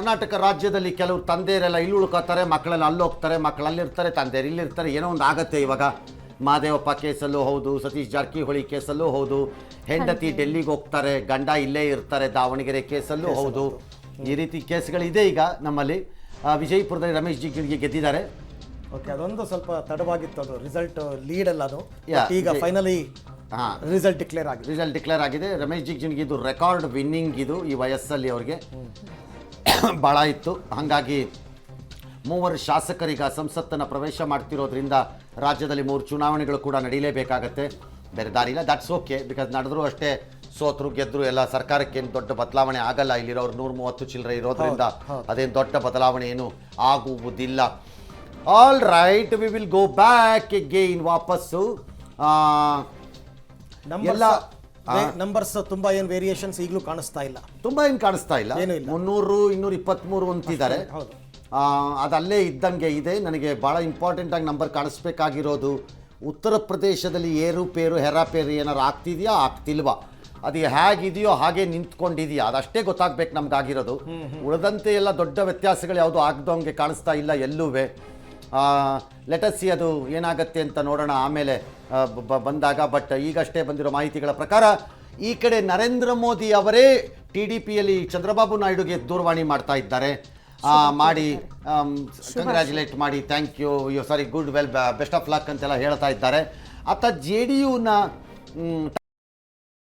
ಕರ್ನಾಟಕ ರಾಜ್ಯದಲ್ಲಿ ಕೆಲವರು ತಂದೆಯರೆಲ್ಲ ಇಲ್ಲಿ ಉಳ್ಕೋತಾರೆ, ಮಕ್ಕಳೆಲ್ಲ ಅಲ್ಲಿ ಹೋಗ್ತಾರೆ, ಮಕ್ಕಳು ಅಲ್ಲಿರ್ತಾರೆ, ತಂದೆಯರು ಇಲ್ಲಿರ್ತಾರೆ. ಏನೋ ಒಂದು ಆಗತ್ತೆ. ಇವಾಗ ಮಹದೇವಪ್ಪ ಕೇಸಲ್ಲೂ ಹೌದು, ಸತೀಶ್ ಜಾರಕಿಹೊಳಿ ಕೇಸಲ್ಲೂ ಹೌದು, ಹೆಂಡತಿ ಡೆಲ್ಲಿಗೆ ಹೋಗ್ತಾರೆ, ಗಂಡ ಇಲ್ಲೇ ಇರ್ತಾರೆ, ದಾವಣಗೆರೆ ಕೇಸಲ್ಲೂ ಹೌದು. ಈ ರೀತಿ ಕೇಸ್ಗಳಿದೆ ಈಗ ನಮ್ಮಲ್ಲಿ. ವಿಜಯಪುರದಲ್ಲಿ ರಮೇಶ್ ಜಿಗಜಿಣಗಿ ಗೆದ್ದಿದ್ದಾರೆ. ಓಕೆ, ಅದೊಂದು ಸ್ವಲ್ಪ ತಡವಾಗಿತ್ತು, ಅದು ರಿಸಲ್ಟ್ ಲೀಡ್ ಅಲ್ಲ ಅದು. ಈಗ ಫೈನಲಿ ರಿಸಲ್ಟ್ ಡಿಕ್ಲೇರ್ ಆಗಿದೆ. ರಮೇಶ್ ಜಿಗಜಿಣಗಿ ಇದು ರೆಕಾರ್ಡ್ ವಿನ್ನಿಂಗ್ ಇದು ಈ ವಯಸ್ಸಲ್ಲಿ ಅವ್ರಿಗೆ ಭಾಳ ಇತ್ತು. ಹಾಗಾಗಿ 3 ಶಾಸಕರೀಗ ಸಂಸತ್ತನ್ನು ಪ್ರವೇಶ ಮಾಡ್ತಿರೋದ್ರಿಂದ ರಾಜ್ಯದಲ್ಲಿ 3 ಚುನಾವಣೆಗಳು ಕೂಡ ನಡೀಲೇಬೇಕಾಗತ್ತೆ. ಬೇರೆ ದಾರಿ ಇಲ್ಲ. ದಟ್ಸ್ ಓಕೆ, ಬಿಕಾಸ್ ನಡೆದ್ರು ಅಷ್ಟೇ, ಸೋತರು ಗೆದ್ರು ಎಲ್ಲ, ಸರ್ಕಾರಕ್ಕೇನು ದೊಡ್ಡ ಬದಲಾವಣೆ ಆಗಲ್ಲ. ಇಲ್ಲಿರೋರು 130 ಚಿಲ್ಲರೆ ಇರೋದ್ರಿಂದ ಅದೇನು ದೊಡ್ಡ ಬದಲಾವಣೆ ಏನು ಆಗುವುದಿಲ್ಲ. All right, we will go back again. ವಾಪಸ್ಸು ಎಲ್ಲ ನಂಬರ್ಸ್ ತುಂಬಾ ಏನು ವೇರಿಯೇಷನ್ಸ್ ಈಗಲೂ ಕಾಣಿಸ್ತಾ ಇಲ್ಲ. ತುಂಬ ಏನು ಕಾಣಿಸ್ತಾ ಇಲ್ಲ. 300 223 ಅಂತಿದ್ದಾರೆ. ಅದಲ್ಲೇ ಇದ್ದಂಗೆ ಇದೆ. ನನಗೆ ಭಾಳ ಇಂಪಾರ್ಟೆಂಟಾಗಿ ನಂಬರ್ ಕಾಣಿಸ್ಬೇಕಾಗಿರೋದು ಉತ್ತರ ಪ್ರದೇಶದಲ್ಲಿ ಏರುಪೇರು ಹೆರಾಪೇರು ಏನಾರು ಆಗ್ತಿದೆಯಾ ಆಗ್ತಿಲ್ವಾ, ಅದು ಹೇಗಿದೆಯೋ ಹಾಗೆ ನಿಂತ್ಕೊಂಡಿದೆಯಾ, ಅದಷ್ಟೇ ಗೊತ್ತಾಗ್ಬೇಕು ನಮ್ಗಾಗಿರೋದು. ಉಳಿದಂತೆ ಎಲ್ಲ ದೊಡ್ಡ ವ್ಯತ್ಯಾಸಗಳು ಯಾವುದೂ ಆಗದಂಗೆ ಕಾಣಿಸ್ತಾ ಇಲ್ಲ ಎಲ್ಲೂವೆ. ಲೆಟಸ್ಸಿ ಅದು ಏನಾಗತ್ತೆ ಅಂತ ನೋಡೋಣ ಆಮೇಲೆ ಬಂದಾಗ. ಬಟ್ ಈಗಷ್ಟೇ ಬಂದಿರೋ ಮಾಹಿತಿಗಳ ಪ್ರಕಾರ ಈ ಕಡೆ ನರೇಂದ್ರ ಮೋದಿ ಅವರೇ TDPಯಲ್ಲಿ ಚಂದ್ರಬಾಬು ನಾಯ್ಡುಗೆ ದೂರವಾಣಿ ಮಾಡ್ತಾ ಇದ್ದಾರೆ. ಮಾಡಿ ಕಂಗ್ರ್ಯಾಚುಲೇಟ್ ಮಾಡಿ, thank you, sorry, good well, best of luck ಅಂತೆಲ್ಲ ಹೇಳ್ತಾ ಇದ್ದಾರೆ. ಅತ್ತ JDUನ